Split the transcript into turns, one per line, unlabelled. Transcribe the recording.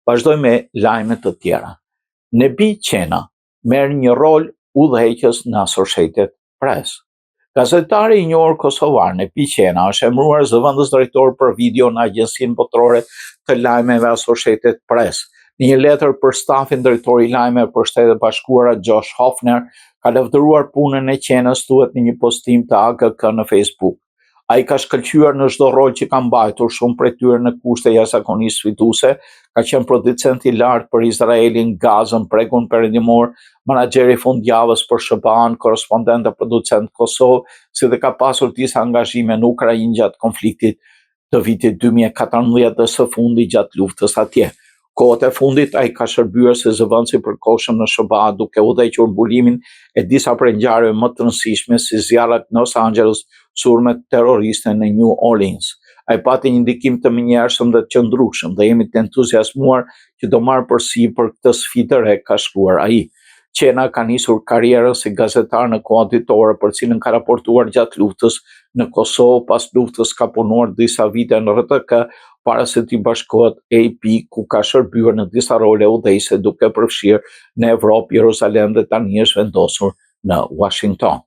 Vazhdoj me lajmet të tjera. Nebi Qena merr një rol udhëheqës në Associated Press. Gazetari i njohur kosovar Nebi Qena është emëruar zëvendës drejtor për video në Agjencinë Botërore të Lajmeve Associated Press. Në një letër për stafin, drejtori i lajmeve për Shtetet e Bashkuara Josh Hofner ka lavdëruar punën e Qenës, thuhet në një postim të AGK në Facebook. Ai ka shkëlqyer në çdo rol që ka mbajtur, shumë prej tyre në kushte jashtëzakonisht sfiduese, ka qenë producent i lartë për Izraelin, Gazën, Pregun Perëndimor, menaxher i fundjavës për SBA-n, korrespondent dhe producent Kosovë, si dhe ka pasur disa angazhime në Ukrainë gjatë konfliktit të vitit 2014 dhe së fundi gjatë luftës atje. Kohët e fundit ai ka shërbyer si zëvendës i përkohshëm në SBA, duke udhëhequr mbulimin e disa prej ngjarjeve më të rëndësishme si zjarret në Los Angeles, sulmet terroriste në New Orleans. Ai pati një ndikim të menjëhershëm dhe të qëndrueshëm dhe jemi të entuziazmuar që do marrë përsipër këtë sfidë të re, ka shkruar ai. Qena ka nisur karrierën si gazetar në kohë ditore, për cilën ka raportuar gjatë luftës në Kosovë, pas luftës ka punuar disa vite në RTK, para se t'i bashkohet AP, ku ka shërbyer në disa role udhëheqëse duke përfshirë në Evropë, Jeruzalem dhe tani është vendosur në Washington.